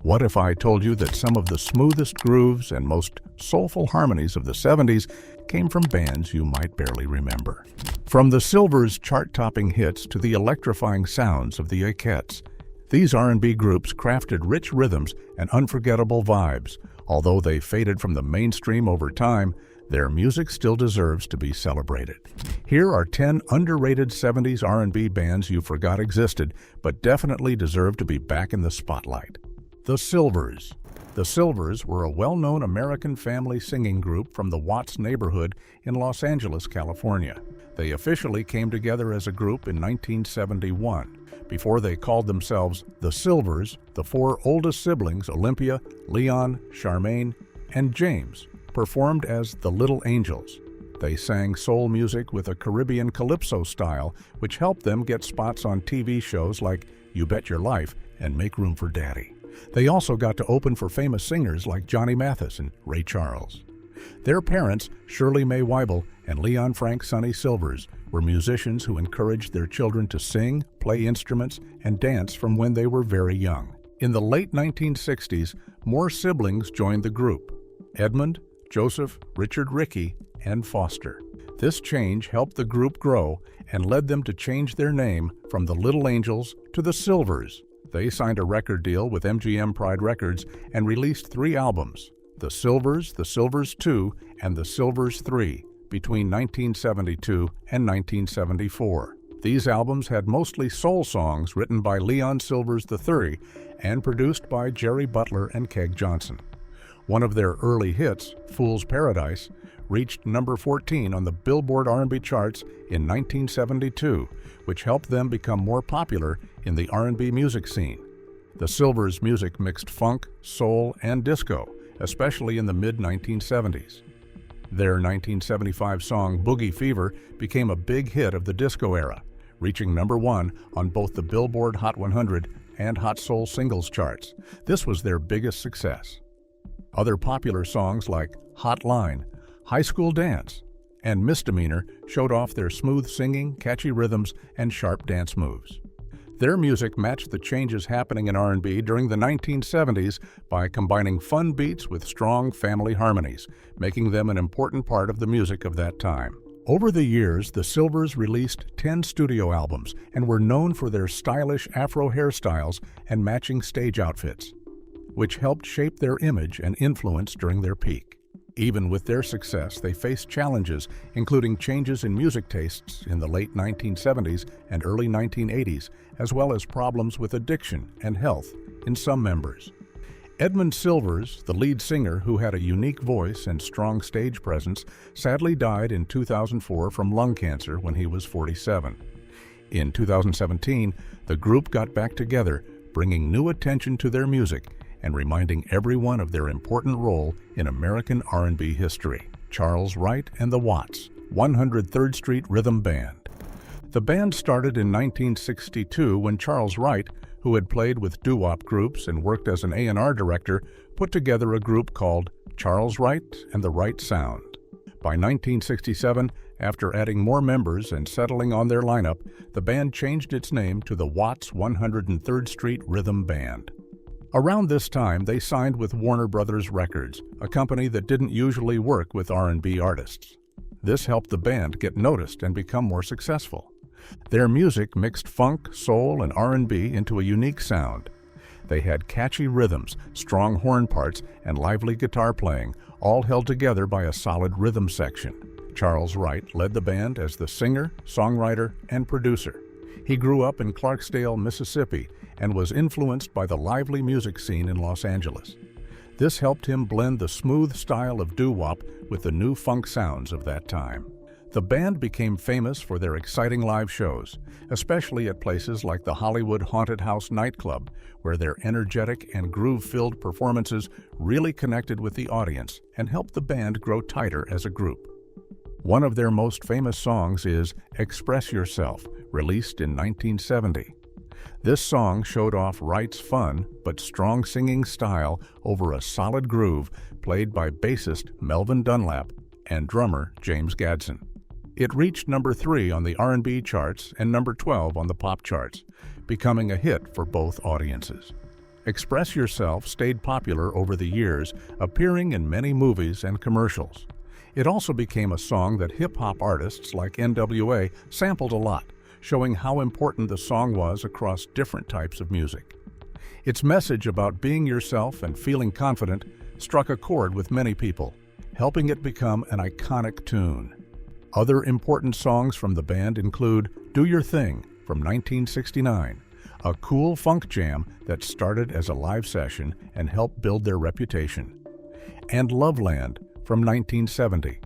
What if I told you that some of the smoothest grooves and most soulful harmonies of the 70s came from bands you might barely remember? From the Sylvers' chart-topping hits to the electrifying sounds of the Ikettes, these R&B groups crafted rich rhythms and unforgettable vibes. Although they faded from the mainstream over time, their music still deserves to be celebrated. Here are 10 underrated 70s R&B bands you forgot existed, but definitely deserve to be back in the spotlight. The Sylvers. The Sylvers were a well-known American family singing group from the Watts neighborhood in Los Angeles, California. They officially came together as a group in 1971. Before they called themselves the Sylvers, the four oldest siblings, Olympia, Leon, Charmaine, and James, performed as the Little Angels. They sang soul music with a Caribbean calypso style, which helped them get spots on TV shows like You Bet Your Life and Make Room for Daddy. They also got to open for famous singers like Johnny Mathis and Ray Charles. Their parents, Shirley Mae Weibel and Leon Frank Sonny Sylvers, were musicians who encouraged their children to sing, play instruments, and dance from when they were very young. In the late 1960s, more siblings joined the group: Edmund, Joseph, Richard, Ricky, and Foster. This change helped the group grow and led them to change their name from the Little Angels to the Sylvers. They signed a record deal with MGM Pride Records and released 3 albums: The Sylvers, The Sylvers 2, and The Sylvers 3, between 1972 and 1974. These albums had mostly soul songs written by Leon Sylvers III and produced by Jerry Butler and Keg Johnson. One of their early hits, Fool's Paradise, reached number 14 on the Billboard R&B charts in 1972, which helped them become more popular in the R&B music scene. The Sylvers' music mixed funk, soul, and disco, especially in the mid-1970s. Their 1975 song Boogie Fever became a big hit of the disco era, reaching number 1 on both the Billboard Hot 100 and Hot Soul Singles charts. This was their biggest success. Other popular songs like Hot Line, High School Dance, and Misdemeanor showed off their smooth singing, catchy rhythms, and sharp dance moves. Their music matched the changes happening in R&B during the 1970s by combining fun beats with strong family harmonies, making them an important part of the music of that time. Over the years, the Sylvers released 10 studio albums and were known for their stylish Afro hairstyles and matching stage outfits, which helped shape their image and influence during their peak. Even with their success, they faced challenges, including changes in music tastes in the late 1970s and early 1980s, as well as problems with addiction and health in some members. Edmund Sylvers, the lead singer who had a unique voice and strong stage presence, sadly died in 2004 from lung cancer when he was 47. In 2017, the group got back together, bringing new attention to their music and reminding everyone of their important role in American R&B history. Charles Wright and the Watts, 103rd Street Rhythm Band. The band started in 1962 when Charles Wright, who had played with doo-wop groups and worked as an A&R director, put together a group called Charles Wright and the Wright Sound. By 1967, after adding more members and settling on their lineup, the band changed its name to the Watts 103rd Street Rhythm Band. Around this time, they signed with Warner Brothers Records, a company that didn't usually work with R&B artists. This helped the band get noticed and become more successful. Their music mixed funk, soul, and R&B into a unique sound. They had catchy rhythms, strong horn parts, and lively guitar playing, all held together by a solid rhythm section. Charles Wright led the band as the singer, songwriter, and producer. He grew up in Clarksdale, Mississippi, and was influenced by the lively music scene in Los Angeles. This helped him blend the smooth style of doo-wop with the new funk sounds of that time. The band became famous for their exciting live shows, especially at places like the Hollywood Haunted House nightclub, where their energetic and groove-filled performances really connected with the audience and helped the band grow tighter as a group. One of their most famous songs is Express Yourself, released in 1970. This song showed off Wright's fun but strong singing style over a solid groove played by bassist Melvin Dunlap and drummer James Gadson. It reached number 3 on the R&B charts and number 12 on the pop charts, becoming a hit for both audiences. Express Yourself stayed popular over the years, appearing in many movies and commercials. It also became a song that hip-hop artists like NWA sampled a lot, showing how important the song was across different types of music. Its message about being yourself and feeling confident struck a chord with many people, helping it become an iconic tune. Other important songs from the band include Do Your Thing from 1969, a cool funk jam that started as a live session and helped build their reputation, and Loveland from 1970,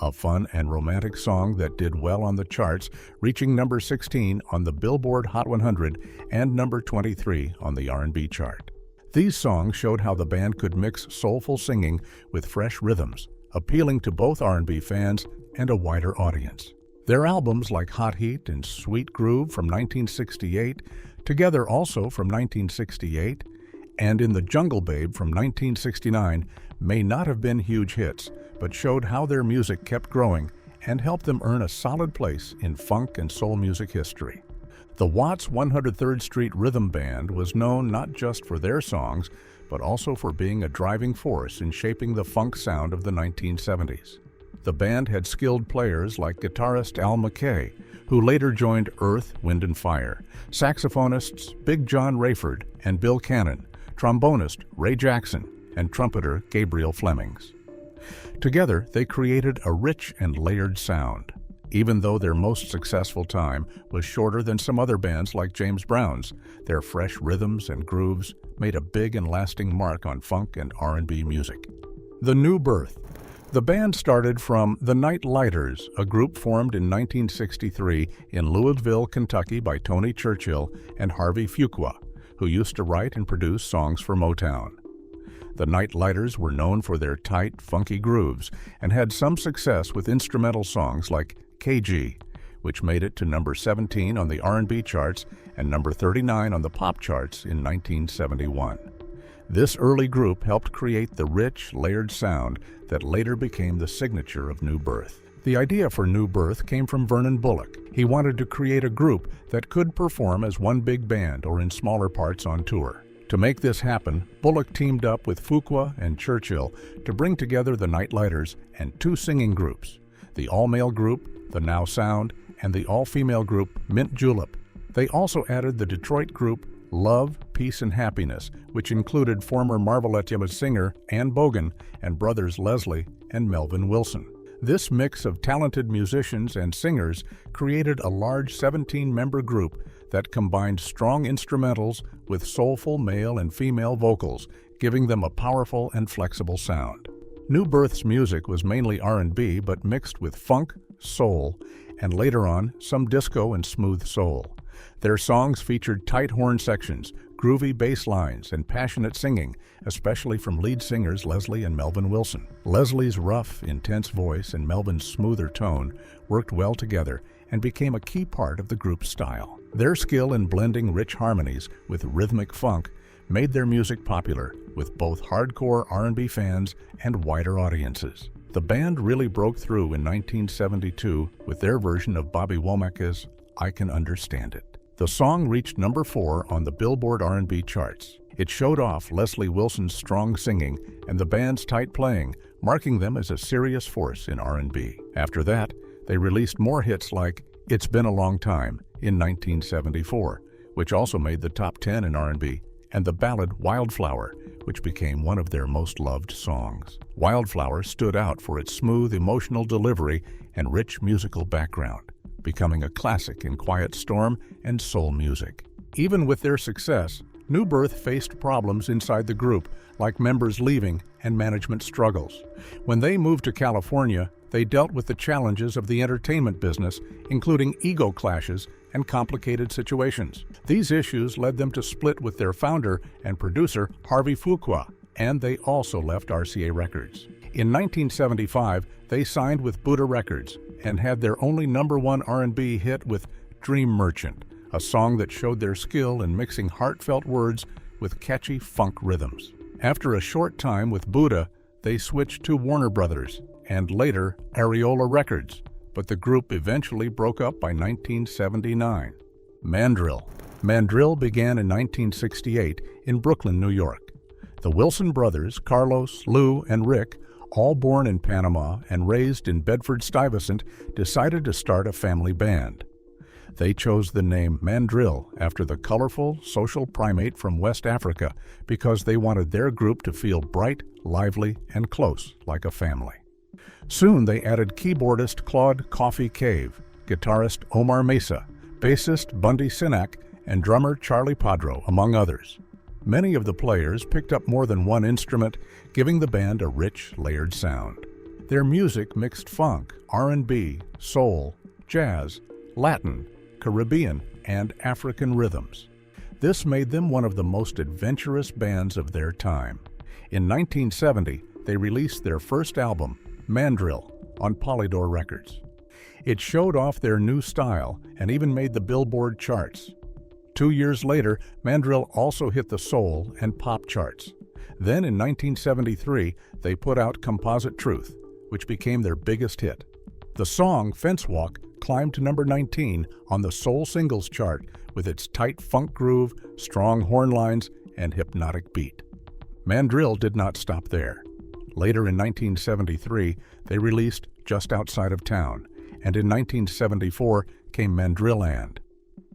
a fun and romantic song that did well on the charts, reaching number 16 on the Billboard Hot 100 and number 23 on the R&B chart. These songs showed how the band could mix soulful singing with fresh rhythms, appealing to both R&B fans and a wider audience. Their albums like Hot Heat and Sweet Groove from 1968, Together also from 1968, and In the Jungle Babe from 1969 may not have been huge hits, but showed how their music kept growing and helped them earn a solid place in funk and soul music history. The Watts 103rd Street Rhythm Band was known not just for their songs, but also for being a driving force in shaping the funk sound of the 1970s. The band had skilled players like guitarist Al McKay, who later joined Earth, Wind & Fire, saxophonists Big John Rayford and Bill Cannon, trombonist Ray Jackson, and trumpeter Gabriel Flemings. Together, they created a rich and layered sound. Even though their most successful time was shorter than some other bands like James Brown's, their fresh rhythms and grooves made a big and lasting mark on funk and R&B music. The New Birth. The band started from the Night Lighters, a group formed in 1963 in Louisville, Kentucky by Tony Churchill and Harvey Fuqua, who used to write and produce songs for Motown. The Night Lighters were known for their tight, funky grooves and had some success with instrumental songs like KG, which made it to number 17 on the R&B charts and number 39 on the pop charts in 1971. This early group helped create the rich, layered sound that later became the signature of New Birth. The idea for New Birth came from Vernon Bullock. He wanted to create a group that could perform as one big band or in smaller parts on tour. To make this happen, Bullock teamed up with Fuqua and Churchill to bring together the Night Lighters and two singing groups, the all-male group, the Now Sound, and the all-female group, Mint Julep. They also added the Detroit group Love, Peace and Happiness, which included former Marvelette singer Ann Bogan and brothers Leslie and Melvin Wilson. This mix of talented musicians and singers created a large 17-member group that combined strong instrumentals with soulful male and female vocals, giving them a powerful and flexible sound. New Birth's music was mainly R&B but mixed with funk, soul, and later on some disco and smooth soul. Their songs featured tight horn sections, groovy bass lines, and passionate singing, especially from lead singers Leslie and Melvin Wilson. Leslie's rough, intense voice and Melvin's smoother tone worked well together and became a key part of the group's style. Their skill in blending rich harmonies with rhythmic funk made their music popular with both hardcore R&B fans and wider audiences. The band really broke through in 1972 with their version of Bobby Womack's I Can Understand It. The song reached number 4 on the Billboard R&B charts. It showed off Leslie Wilson's strong singing and the band's tight playing, marking them as a serious force in R&B. After that, they released more hits like It's Been a Long Time in 1974, which also made the top 10 in R&B, and the ballad Wildflower, which became one of their most loved songs. Wildflower stood out for its smooth, emotional delivery and rich musical background, becoming a classic in quiet storm and soul music. Even with their success, New Birth faced problems inside the group, like members leaving and management struggles. When they moved to California, they dealt with the challenges of the entertainment business, including ego clashes and complicated situations. These issues led them to split with their founder and producer, Harvey Fuqua, and they also left RCA Records. In 1975, they signed with Buddha Records and had their only #1 R&B hit with Dream Merchant, a song that showed their skill in mixing heartfelt words with catchy funk rhythms. After a short time with Buddha, they switched to Warner Brothers and later Areola Records, but the group eventually broke up by 1979. Mandrill. Mandrill began in 1968 in Brooklyn, New York. The Wilson brothers, Carlos, Lou, and Rick, all born in Panama and raised in Bedford-Stuyvesant, decided to start a family band. They chose the name Mandrill after the colorful social primate from West Africa because they wanted their group to feel bright, lively, and close, like a family. Soon they added keyboardist Claude Coffee Cave, guitarist Omar Mesa, bassist Bundy Sinak, and drummer Charlie Padro, among others. Many of the players picked up more than one instrument, giving the band a rich, layered sound. Their music mixed funk, R&B, soul, jazz, Latin, Caribbean, and African rhythms. This made them one of the most adventurous bands of their time. In 1970, they released their first album, Mandrill, on Polydor Records. It showed off their new style and even made the Billboard charts. 2 years later, Mandrill also hit the soul and pop charts. Then in 1973, they put out Composite Truth, which became their biggest hit. The song Fence Walk climbed to number 19 on the Soul Singles chart with its tight funk groove, strong horn lines, and hypnotic beat. Mandrill did not stop there. Later in 1973, they released Just Outside of Town, and in 1974 came Mandrilland.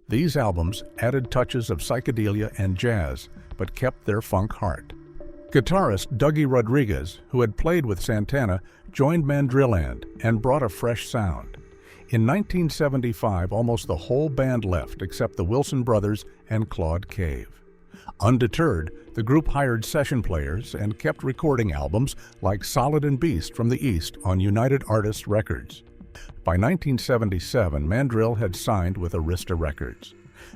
These albums added touches of psychedelia and jazz, but kept their funk heart. Guitarist Dougie Rodriguez, who had played with Santana, joined Mandrilland and brought a fresh sound. In 1975, almost the whole band left except the Wilson brothers and Claude Cave. Undeterred, the group hired session players and kept recording albums like Solid and Beast from the East on United Artists Records. By 1977, Mandrill had signed with Arista Records.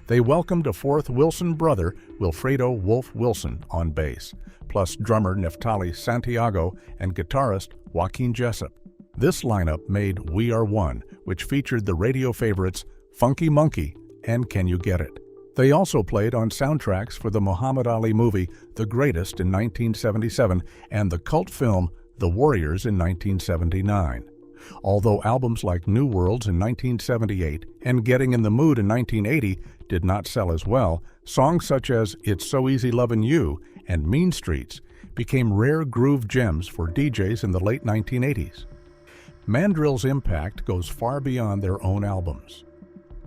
They welcomed a fourth Wilson brother, Wilfredo Wolf Wilson, on bass, plus drummer Neftali Santiago and guitarist Joaquin Jessup. This lineup made We Are One, which featured the radio favorites Funky Monkey and Can You Get It. They also played on soundtracks for the Muhammad Ali movie The Greatest in 1977 and the cult film The Warriors in 1979. Although albums like New Worlds in 1978 and Getting in the Mood in 1980 did not sell as well, songs such as It's So Easy Lovin' You and Mean Streets became rare groove gems for DJs in the late 1980s. Mandrill's impact goes far beyond their own albums.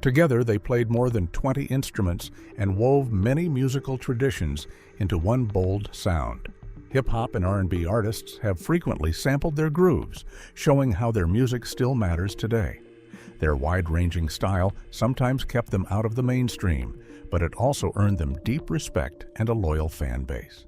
Together, they played more than 20 instruments and wove many musical traditions into one bold sound. Hip-hop and R&B artists have frequently sampled their grooves, showing how their music still matters today. Their wide-ranging style sometimes kept them out of the mainstream, but it also earned them deep respect and a loyal fan base.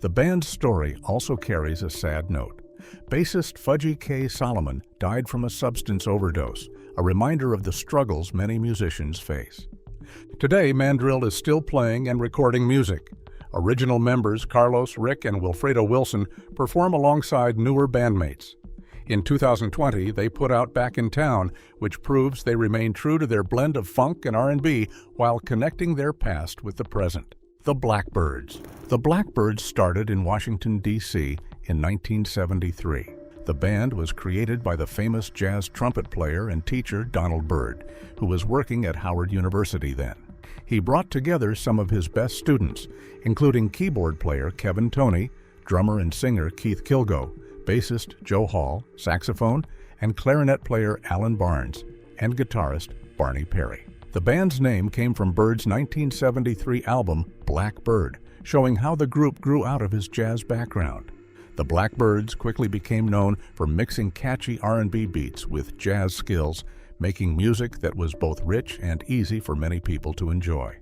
The band's story also carries a sad note. Bassist Fudgy K. Solomon died from a substance overdose, a reminder of the struggles many musicians face. Today, Mandrill is still playing and recording music. Original members Carlos, Rick, and Wilfredo Wilson perform alongside newer bandmates. In 2020, they put out Back in Town, which proves they remain true to their blend of funk and R&B while connecting their past with the present. The Blackbyrds. The Blackbyrds started in Washington, D.C. in 1973. The band was created by the famous jazz trumpet player and teacher Donald Byrd, who was working at Howard University then. He brought together some of his best students, including keyboard player Kevin Toney, drummer and singer Keith Kilgo, bassist Joe Hall, saxophone, and clarinet player Alan Barnes, and guitarist Barney Perry. The band's name came from Bird's 1973 album Blackbird, showing how the group grew out of his jazz background. The Blackbyrds quickly became known for mixing catchy R&B beats with jazz skills, making music that was both rich and easy for many people to enjoy.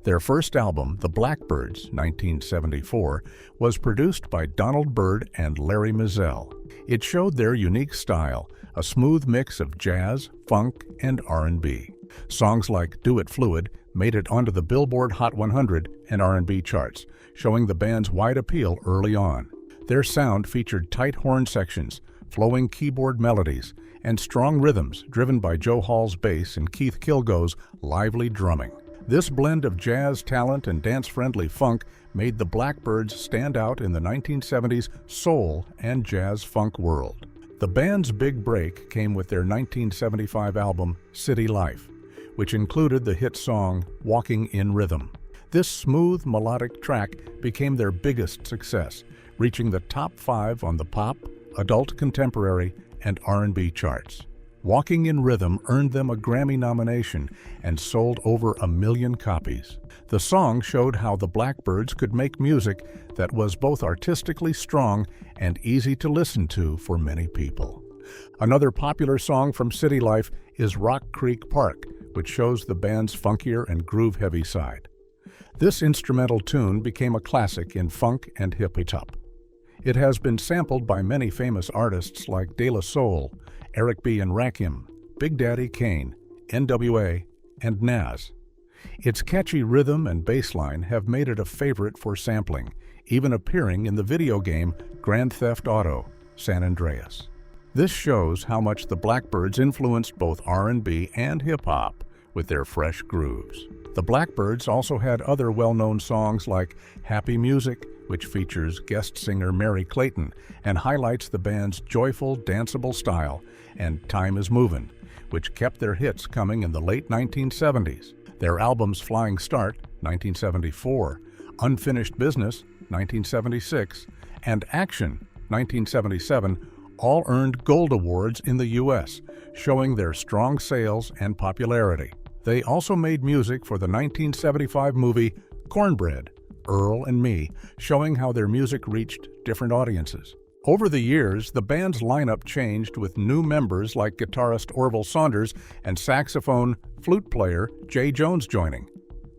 Their first album, The Blackbyrds, 1974, was produced by Donald Byrd and Larry Mizell. It showed their unique style, a smooth mix of jazz, funk, and R&B. Songs like Do It Fluid made it onto the Billboard Hot 100 and R&B charts, showing the band's wide appeal early on. Their sound featured tight horn sections, flowing keyboard melodies, and strong rhythms driven by Joe Hall's bass and Keith Kilgo's lively drumming. This blend of jazz talent and dance-friendly funk made the Blackbyrds stand out in the 1970s soul and jazz funk world. The band's big break came with their 1975 album, City Life, which included the hit song Walking in Rhythm. This smooth, melodic track became their biggest success, reaching the top 5 on the pop, adult contemporary, and R&B charts. Walking in Rhythm earned them a Grammy nomination and sold over 1 million copies. The song showed how the Blackbyrds could make music that was both artistically strong and easy to listen to for many people. Another popular song from City Life is Rock Creek Park, which shows the band's funkier and groove-heavy side. This instrumental tune became a classic in funk and hip-hop. It has been sampled by many famous artists like De La Soul, Eric B. and Rakim, Big Daddy Kane, NWA, and Nas. Its catchy rhythm and bass line have made it a favorite for sampling, even appearing in the video game Grand Theft Auto: San Andreas. This shows how much the Blackbyrds influenced both R&B and hip-hop with their fresh grooves. The Blackbyrds also had other well-known songs like Happy Music, which features guest singer Mary Clayton and highlights the band's joyful, danceable style, and Time Is Movin', which kept their hits coming in the late 1970s. Their albums Flying Start, 1974, Unfinished Business, 1976, and Action, 1977, all earned gold awards in the U.S., showing their strong sales and popularity. They also made music for the 1975 movie Cornbread, Earl and Me, showing how their music reached different audiences. Over the years, the band's lineup changed with new members like guitarist Orville Saunders and saxophone flute player Jay Jones joining.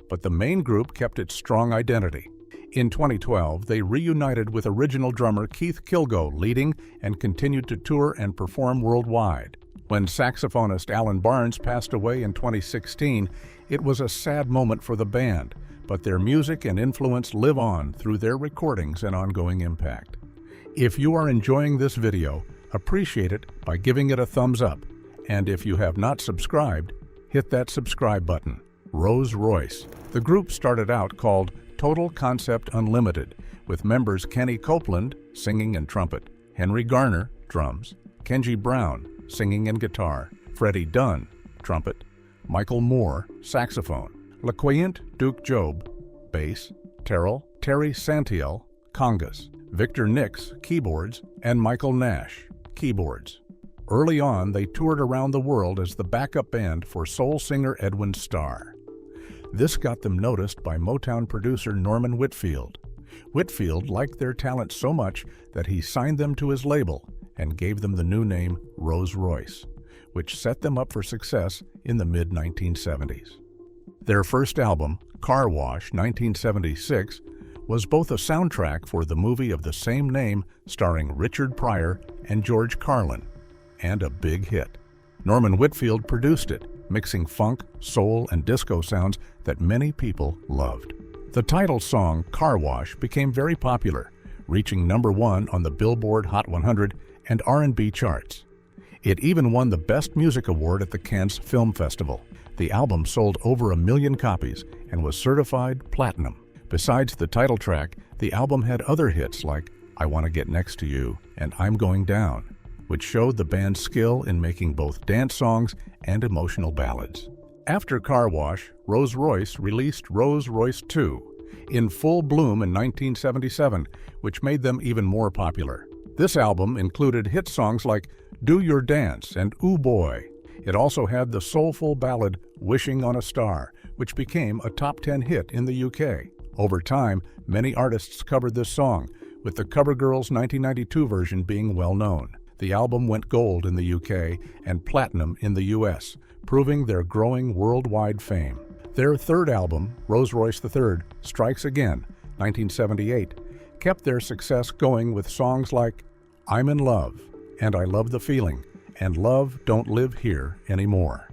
But the main group kept its strong identity. In 2012, they reunited with original drummer Keith Kilgo leading and continued to tour and perform worldwide. When saxophonist Alan Barnes passed away in 2016, it was a sad moment for the band, but their music and influence live on through their recordings and ongoing impact. If you are enjoying this video, appreciate it by giving it a thumbs up, and if you have not subscribed, hit that subscribe button. Rose Royce. The group started out called Total Concept Unlimited, with members Kenny Copeland, singing and trumpet, Henry Garner, drums, Kenji Brown, singing and guitar, Freddie Dunn, trumpet, Michael Moore, saxophone, LaQuaint Duke Job, bass, Terry Santiel, congas, Victor Nix, keyboards, and Michael Nash, keyboards. Early on, they toured around the world as the backup band for soul singer Edwin Starr. This got them noticed by Motown producer Norman Whitfield. Whitfield liked their talent so much that he signed them to his label and gave them the new name Rose Royce, which set them up for success in the mid-1970s. Their first album, Car Wash, 1976, was both a soundtrack for the movie of the same name starring Richard Pryor and George Carlin, and a big hit. Norman Whitfield produced it, mixing funk, soul, and disco sounds that many people loved. The title song, Car Wash, became very popular, reaching #1 on the Billboard Hot 100 and R&B charts. It even won the Best Music Award at the Cannes Film Festival. The album sold over 1 million copies and was certified platinum. Besides the title track, the album had other hits like I Wanna Get Next to You and I'm Going Down, which showed the band's skill in making both dance songs and emotional ballads. After Car Wash, Rose Royce released Rose Royce 2 in full bloom in 1977, which made them even more popular. This album included hit songs like Do Your Dance and Ooh Boy. It also had the soulful ballad Wishing on a Star, which became a top 10 hit in the UK. Over time, many artists covered this song, with the CoverGirls 1992 version being well known. The album went gold in the UK and platinum in the US, proving their growing worldwide fame. Their third album, Rose Royce III, Strikes Again, 1978, kept their success going with songs like I'm in Love, and I Love the Feeling, and Love Don't Live Here Anymore.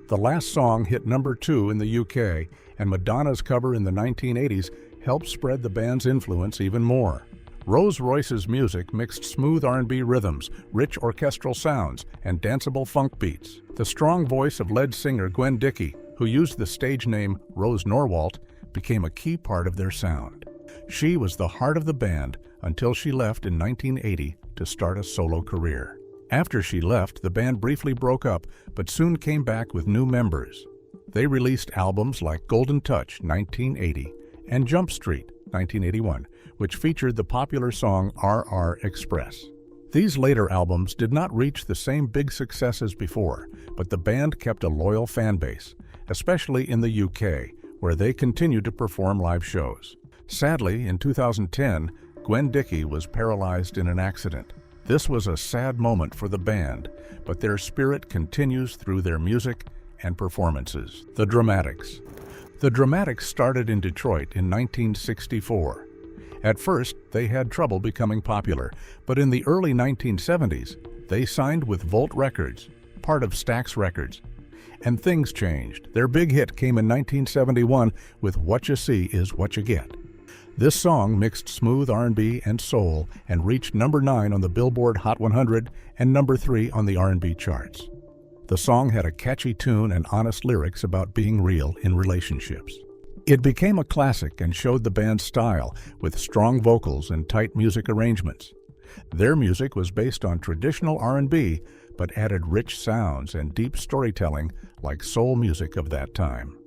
The last song hit #2 in the UK, and Madonna's cover in the 1980s helped spread the band's influence even more. Rose Royce's music mixed smooth R&B rhythms, rich orchestral sounds, and danceable funk beats. The strong voice of lead singer Gwen Dickey, who used the stage name Rose Norwalt, became a key part of their sound. She was the heart of the band until she left in 1980 to start a solo career. After she left, the band briefly broke up, but soon came back with new members. They released albums like Golden Touch, 1980, and Jump Street, 1981, which featured the popular song RR Express. These later albums did not reach the same big success as before, but the band kept a loyal fan base, especially in the UK, where they continued to perform live shows. Sadly, in 2010, Gwen Dickey was paralyzed in an accident. This was a sad moment for the band, but their spirit continues through their music and performances. The Dramatics. The Dramatics started in Detroit in 1964. At first, they had trouble becoming popular, but in the early 1970s, they signed with Volt Records, part of Stax Records. And things changed. Their big hit came in 1971 with What You See Is What You Get. This song mixed smooth R&B and soul and reached number 9 on the Billboard Hot 100 and number 3 on the R&B charts. The song had a catchy tune and honest lyrics about being real in relationships. It became a classic and showed the band's style with strong vocals and tight music arrangements. Their music was based on traditional R&B, but added rich sounds and deep storytelling like soul music of that time.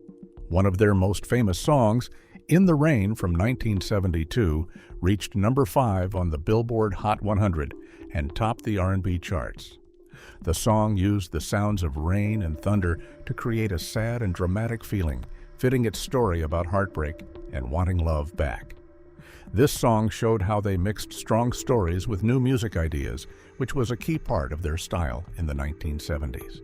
One of their most famous songs, In the Rain from 1972, reached number 5 on the Billboard Hot 100 and topped the R&B charts. The song used the sounds of rain and thunder to create a sad and dramatic feeling, fitting its story about heartbreak and wanting love back. This song showed how they mixed strong stories with new music ideas, which was a key part of their style in the 1970s.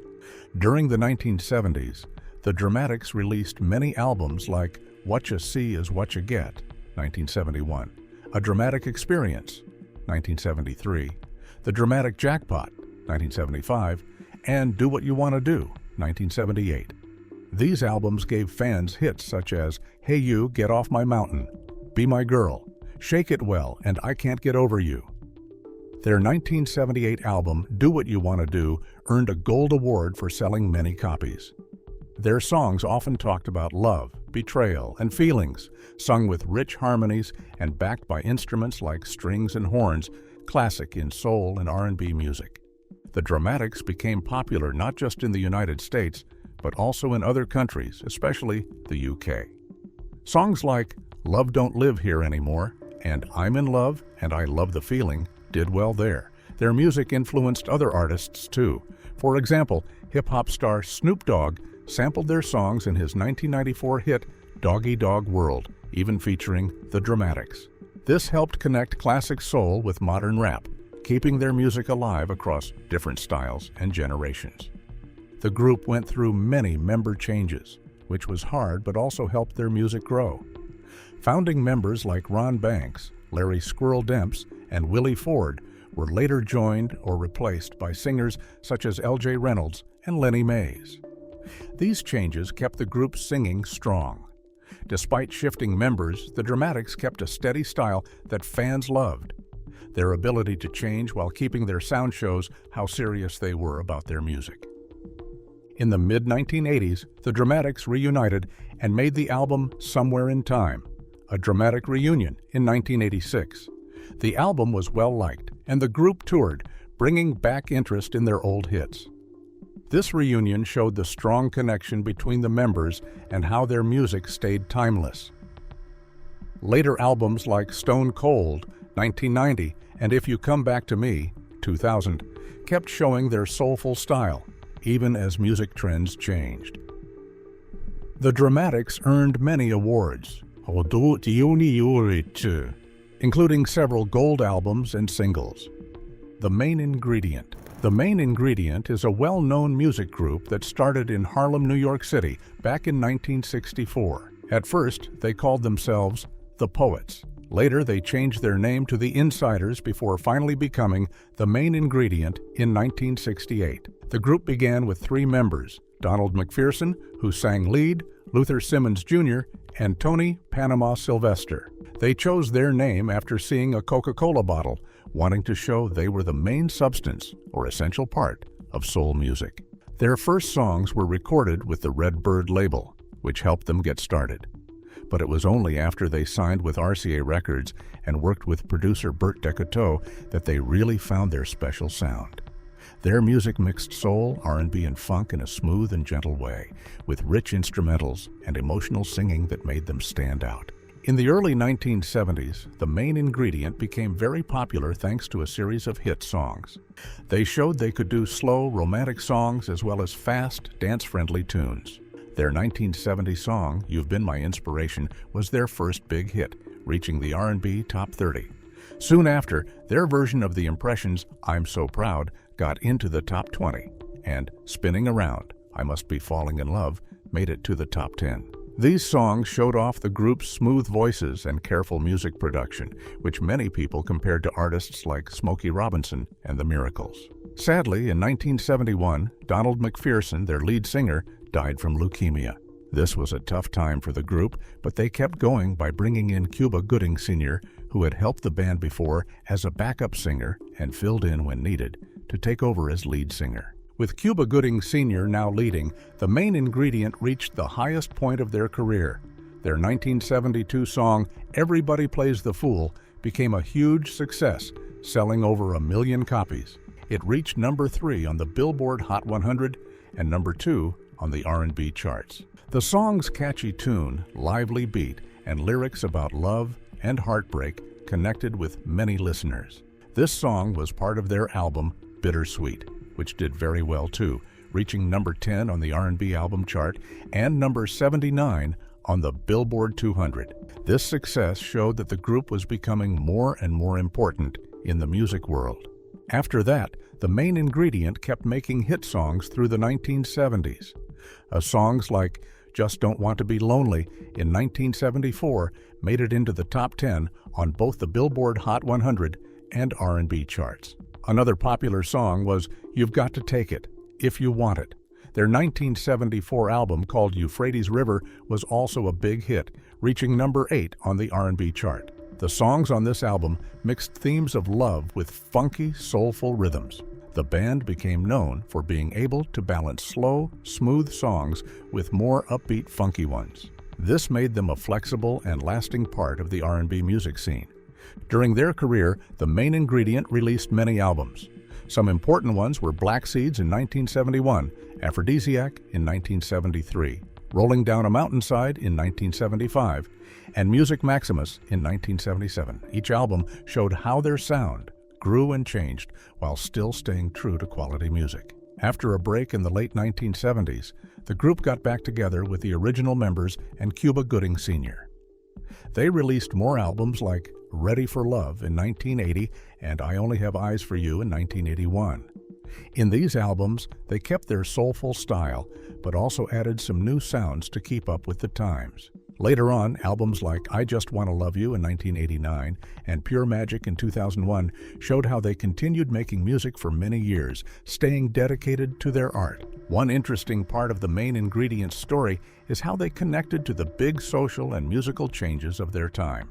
During the 1970s, the Dramatics released many albums like What You See Is What You Get, 1971, A Dramatic Experience, 1973, The Dramatic Jackpot, 1975, and Do What You Want to Do, 1978. These albums gave fans hits such as Hey You, Get Off My Mountain, Be My Girl, Shake It Well, and I Can't Get Over You. Their 1978 album, Do What You Want to Do, earned a Gold Award for selling many copies. Their songs often talked about love, betrayal, and feelings, sung with rich harmonies and backed by instruments like strings and horns, classic in soul and R&B music. The Dramatics became popular not just in the United States, but also in other countries, especially the UK. Songs like Love Don't Live Here Anymore and I'm in Love and I Love the Feeling did well there. Their music influenced other artists too. For example, hip-hop star Snoop Dogg sampled their songs in his 1994 hit Doggy Dog World, even featuring the Dramatics. This helped connect classic soul with modern rap, keeping their music alive across different styles and generations. The group went through many member changes, which was hard but also helped their music grow. Founding members like Ron Banks, Larry Squirrel Demps, and Willie Ford were later joined or replaced by singers such as L.J. Reynolds and Lenny Mays. These changes kept the group singing strong. Despite shifting members, the Dramatics kept a steady style that fans loved. Their ability to change while keeping their sound shows how serious they were about their music. In the mid-1980s, the Dramatics reunited and made the album Somewhere in Time, a dramatic reunion in 1986. The album was well-liked, and the group toured, bringing back interest in their old hits. This reunion showed the strong connection between the members and how their music stayed timeless. Later albums like Stone Cold, 1990, and If You Come Back to Me, 2000, kept showing their soulful style, even as music trends changed. The Dramatics earned many awards, including several gold albums and singles. The Main Ingredient. The Main Ingredient is a well-known music group that started in Harlem, New York City back in 1964. At first, they called themselves The Poets. Later, they changed their name to The Insiders before finally becoming The Main Ingredient in 1968. The group began with 3 members, Donald McPherson, who sang lead, Luther Simmons Jr., and Tony Panama Sylvester. They chose their name after seeing a Coca-Cola bottle, wanting to show they were the main substance or essential part of soul music. Their first songs were recorded with the Red Bird label, which helped them get started. But it was only after they signed with RCA Records and worked with producer Bert Decoteau that they really found their special sound. Their music mixed soul, R&B, and funk in a smooth and gentle way, with rich instrumentals and emotional singing that made them stand out. In the early 1970s, the main ingredient became very popular thanks to a series of hit songs. They showed they could do slow, romantic songs as well as fast, dance-friendly tunes. Their 1970 song, You've Been My Inspiration, was their first big hit, reaching the R&B Top 30. Soon after, their version of the Impressions' I'm So Proud got into the Top 20, and Spinning Around, I Must Be Falling in Love, made it to the Top 10. These songs showed off the group's smooth voices and careful music production, which many people compared to artists like Smokey Robinson and the Miracles. Sadly, in 1971, Donald McPherson, their lead singer, died from leukemia. This was a tough time for the group, but they kept going by bringing in Cuba Gooding Sr., who had helped the band before as a backup singer and filled in when needed, to take over as lead singer. With Cuba Gooding Sr. now leading, the main ingredient reached the highest point of their career. Their 1972 song, Everybody Plays the Fool, became a huge success, selling over 1 million copies. It reached number 3 on the Billboard Hot 100 and number 2 on the R&B charts. The song's catchy tune, lively beat, and lyrics about love and heartbreak connected with many listeners. This song was part of their album, Bittersweet, which did very well too, reaching number 10 on the R&B album chart and number 79 on the Billboard 200. This success showed that the group was becoming more and more important in the music world. After that, the main ingredient kept making hit songs through the 1970s. Songs like Just Don't Want to Be Lonely in 1974 made it into the top 10 on both the Billboard Hot 100 and R&B charts. Another popular song was You've Got to Take It, If You Want It. Their 1974 album called Euphrates River was also a big hit, reaching number 8 on the R&B chart. The songs on this album mixed themes of love with funky, soulful rhythms. The band became known for being able to balance slow, smooth songs with more upbeat, funky ones. This made them a flexible and lasting part of the R&B music scene. During their career, the main ingredient released many albums. Some important ones were Black Seeds in 1971, Aphrodisiac in 1973, Rolling Down a Mountainside in 1975, and Music Maximus in 1977. Each album showed how their sound grew and changed while still staying true to quality music. After a break in the late 1970s, the group got back together with the original members and Cuba Gooding Sr. They released more albums like Ready for Love in 1980 and I Only Have Eyes for You in 1981. In these albums, they kept their soulful style, but also added some new sounds to keep up with the times. Later on, albums like I Just Wanna Love You in 1989 and Pure Magic in 2001 showed how they continued making music for many years, staying dedicated to their art. One interesting part of the main ingredient's story is how they connected to the big social and musical changes of their time.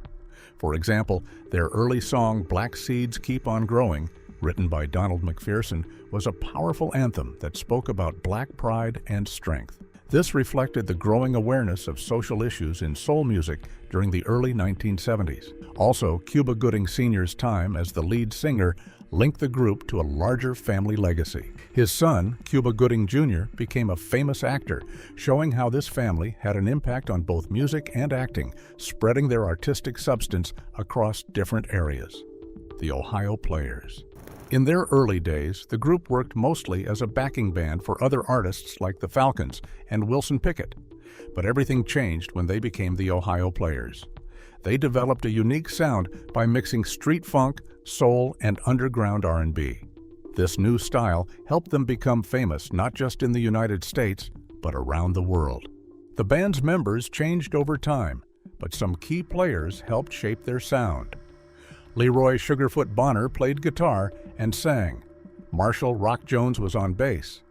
For example, their early song Black Seeds Keep On Growing, written by Donald McPherson, was a powerful anthem that spoke about Black pride and strength. This reflected the growing awareness of social issues in soul music during the early 1970s. Also, Cuba Gooding Sr.'s time as the lead singer linked the group to a larger family legacy. His son, Cuba Gooding Jr., became a famous actor, showing how this family had an impact on both music and acting, spreading their artistic substance across different areas. The Ohio Players. In their early days, the group worked mostly as a backing band for other artists like the Falcons and Wilson Pickett. But everything changed when they became the Ohio Players. They developed a unique sound by mixing street funk, soul, and underground R&B. This new style helped them become famous not just in the United States, but around the world. The band's members changed over time, but some key players helped shape their sound. Leroy Sugarfoot Bonner played guitar and sang. Marshall Rock Jones was on bass.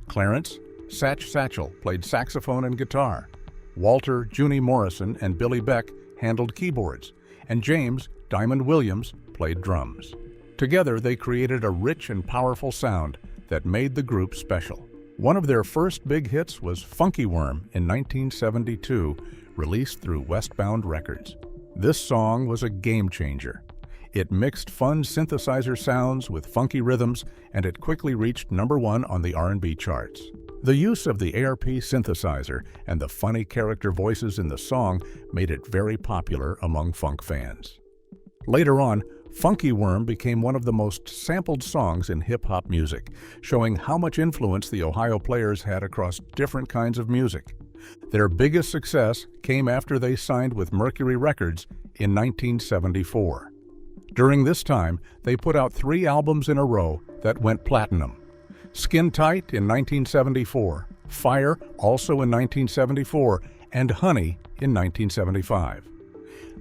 Clarence Satch Satchel played saxophone and guitar. Walter Junie Morrison and Billy Beck handled keyboards, and James Diamond Williams played drums. Together, they created a rich and powerful sound that made the group special. One of their first big hits was Funky Worm in 1972, released through Westbound Records. This song was a game changer. It mixed fun synthesizer sounds with funky rhythms, and it quickly reached #1 on the R&B charts. The use of the ARP synthesizer and the funny character voices in the song made it very popular among funk fans. Later on, Funky Worm became one of the most sampled songs in hip-hop music, showing how much influence the Ohio Players had across different kinds of music. Their biggest success came after they signed with Mercury Records in 1974. During this time, they put out 3 albums in a row that went platinum. Skin Tight in 1974, Fire also in 1974, and Honey in 1975.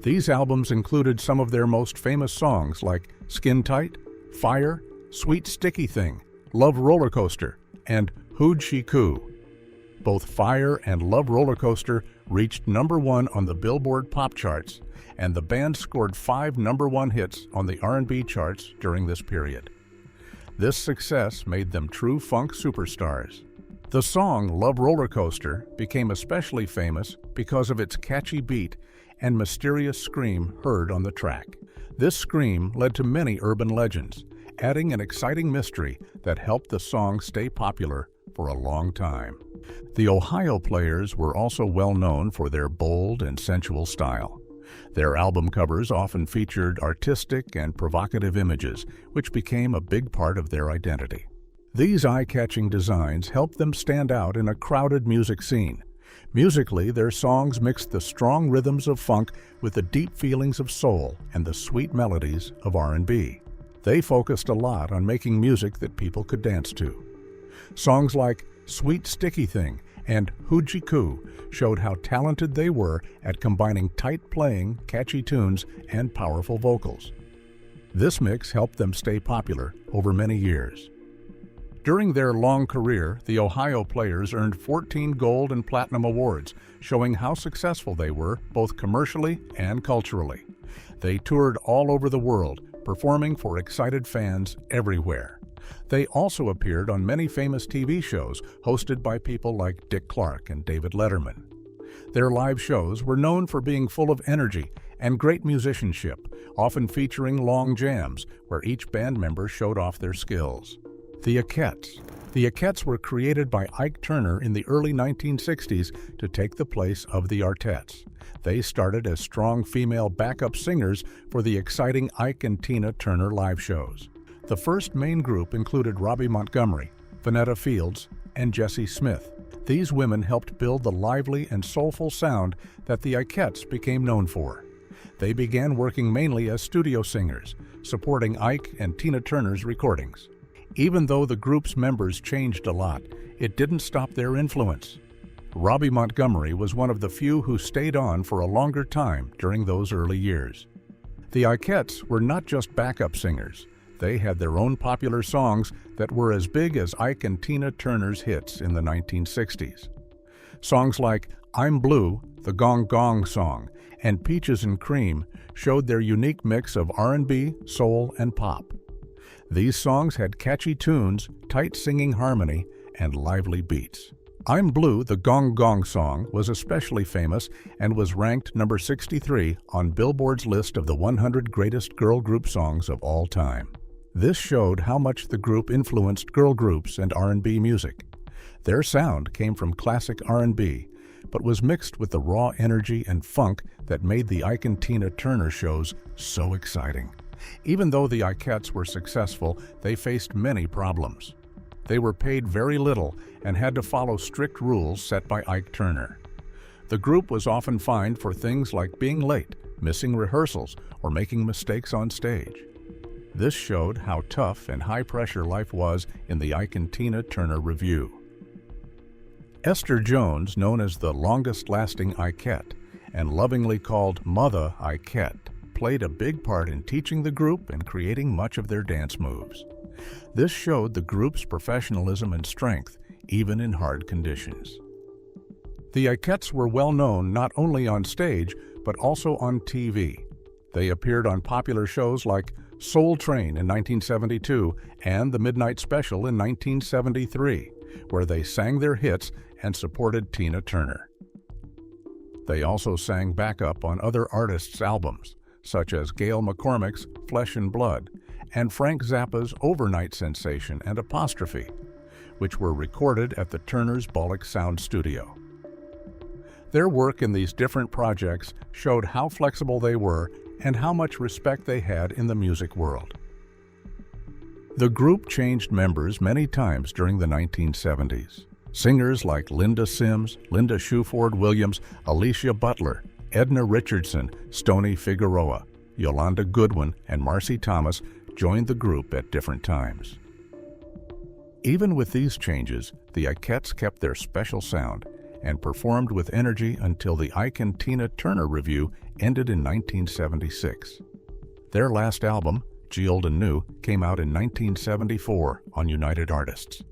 These albums included some of their most famous songs like Skin Tight, Fire, Sweet Sticky Thing, Love Roller Coaster, and Who'd She Coo. Both Fire and Love Roller Coaster reached #1 on the Billboard pop charts, and the band scored 5 #1 hits on the R&B charts during this period. This success made them true funk superstars. The song Love Roller Coaster became especially famous because of its catchy beat and mysterious scream heard on the track. This scream led to many urban legends, adding an exciting mystery that helped the song stay popular for a long time. The Ohio Players were also well known for their bold and sensual style. Their album covers often featured artistic and provocative images, which became a big part of their identity. These eye-catching designs helped them stand out in a crowded music scene. Musically, their songs mixed the strong rhythms of funk with the deep feelings of soul and the sweet melodies of R&B. They focused a lot on making music that people could dance to. Songs like Sweet Sticky Thing and Who'd She Coo showed how talented they were at combining tight playing, catchy tunes, and powerful vocals. This mix helped them stay popular over many years. During their long career, the Ohio Players earned 14 gold and platinum awards, showing how successful they were both commercially and culturally. They toured all over the world, performing for excited fans everywhere. They also appeared on many famous TV shows hosted by people like Dick Clark and David Letterman. Their live shows were known for being full of energy and great musicianship, often featuring long jams where each band member showed off their skills. The Ikettes. The Ikettes were created by Ike Turner in the early 1960s to take the place of the Artettes. They started as strong female backup singers for the exciting Ike and Tina Turner live shows. The first main group included Robbie Montgomery, Vanetta Fields, and Jessie Smith. These women helped build the lively and soulful sound that the Ikettes became known for. They began working mainly as studio singers, supporting Ike and Tina Turner's recordings. Even though the group's members changed a lot, it didn't stop their influence. Robbie Montgomery was one of the few who stayed on for a longer time during those early years. The Ikettes were not just backup singers. They had their own popular songs that were as big as Ike and Tina Turner's hits in the 1960s. Songs like I'm Blue, the Gong Gong Song, and Peaches and Cream showed their unique mix of R&B, soul, and pop. These songs had catchy tunes, tight singing harmony, and lively beats. I'm Blue, the Gong Gong Song was especially famous and was ranked number 63 on Billboard's list of the 100 greatest girl group songs of all time. This showed how much the group influenced girl groups and R&B music. Their sound came from classic R&B, but was mixed with the raw energy and funk that made the Ike and Tina Turner shows so exciting. Even though the Ikettes were successful, they faced many problems. They were paid very little and had to follow strict rules set by Ike Turner. The group was often fined for things like being late, missing rehearsals, or making mistakes on stage. This showed how tough and high-pressure life was in the Ike and Tina Turner Revue. Esther Jones, known as the longest-lasting Ikette and lovingly called Mother Ikette, played a big part in teaching the group and creating much of their dance moves. This showed the group's professionalism and strength, even in hard conditions. The Ikettes were well known not only on stage, but also on TV. They appeared on popular shows like Soul Train in 1972 and The Midnight Special in 1973, where they sang their hits and supported Tina Turner. They also sang backup on other artists' albums, such as Gail McCormick's Flesh and Blood and Frank Zappa's Overnight Sensation and Apostrophe, which were recorded at the Turner's Bollock Sound Studio. Their work in these different projects showed how flexible they were and how much respect they had in the music world. The group changed members many times during the 1970s. Singers like Linda Sims, Linda Shuford Williams, Alicia Butler, Edna Richardson, Stoney Figueroa, Yolanda Goodwin, and Marcy Thomas joined the group at different times. Even with these changes, the Ikettes kept their special sound and performed with energy until the Ike and Tina Turner Revue ended in 1976. Their last album, G Old and New, came out in 1974 on United Artists.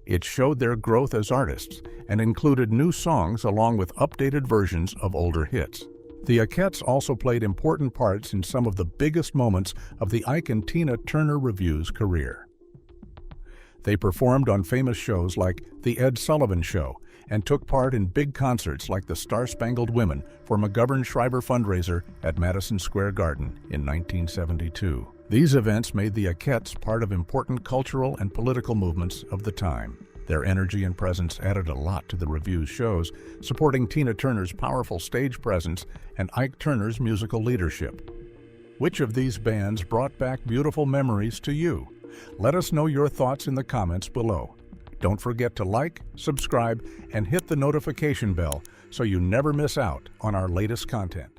It showed their growth as artists and included new songs along with updated versions of older hits. The Ikettes also played important parts in some of the biggest moments of the Ike and Tina Turner Revue's career. They performed on famous shows like The Ed Sullivan Show and took part in big concerts like the Star-Spangled Women for McGovern Schreiber fundraiser at Madison Square Garden in 1972. These events made the Ikettes part of important cultural and political movements of the time. Their energy and presence added a lot to the Revue's shows, supporting Tina Turner's powerful stage presence and Ike Turner's musical leadership. Which of these bands brought back beautiful memories to you? Let us know your thoughts in the comments below. Don't forget to like, subscribe, and hit the notification bell so you never miss out on our latest content.